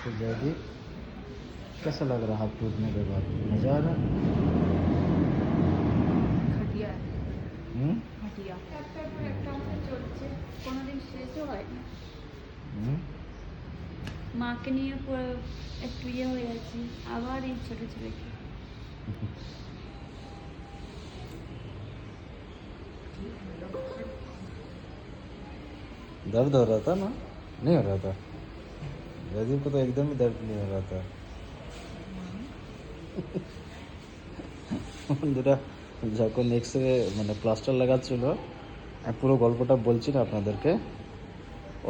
तो जैदी कैसा लग रहा हाथ टूटने के बाद? मज़ा आ रहा? ঘাটিয়া হুম ঘাটিয়া একটা মাসে চলছে, কোনোদিন শেষও হয় না। হুম মাকে নিয়ে পুরো একটু ইয়ে হয়ে যাচ্ছি, আবার এই ছোটো ছেলেকে। दर्द हो रहा था ना? नहीं हो रहा था? जयदीप को तो एकदम ही दर्द नहीं हो रहा था। বন্ধুরা যখন এক্সরে মানে প্লাস্টার লাগাচ্ছিল, আমি পুরো গল্পটা বলছি না আপনাদেরকে।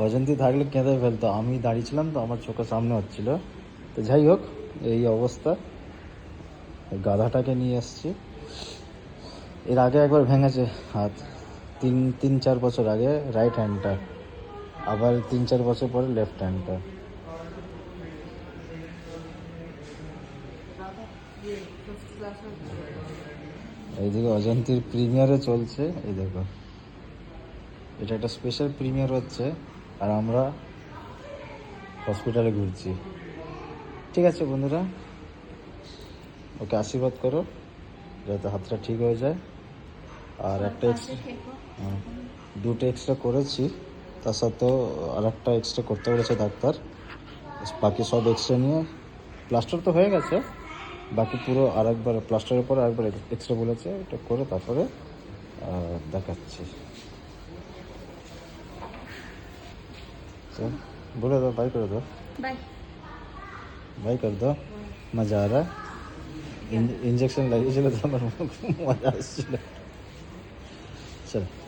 অজন্তি থাকলে কেঁদে ফেলতো, আমি দাঁড়িয়েছিলাম তো আমার চোখের সামনে হচ্ছিল। তো যাই হোক, এই অবস্থা। এই গাধাটাকে নিয়ে এসছি। এর আগে একবার ভেঙেছে হাত, তিন চার বছর আগে রাইট হ্যান্ডটা, আবার 3-4 বছর পরে লেফট হ্যান্ডটা। এইদিকে অজন্তির প্রিমিয়ারে চলছে, এই দেখো এটা একটা স্পেশাল প্রিমিয়ার হচ্ছে, আর আমরা হসপিটালে ঘুরছি। ঠিক আছে বন্ধুরা, ওকে আশীর্বাদ করো যাতে হাতটা ঠিক হয়ে যায়। আর একটা দুটো এক্সট্রা করেছি, তার সাথেও আর একটা এক্সট্রা করতে বলেছে ডাক্তার। বাকি সব এক্সট্রা নিয়ে প্লাস্টার তো হয়ে গেছে, বাকি পুরো আরেকবার প্লাস্টারের পরে আরেকবার এক্সট্রা বলেছে, এটা করে তারপরে দেখাচ্ছি। चल बोलो दो, बाय कर दो, বাই। बाय कर दो। मज़ा आ रहा? इंजेक्शन लगी चलो तो मज़ा आ चलो।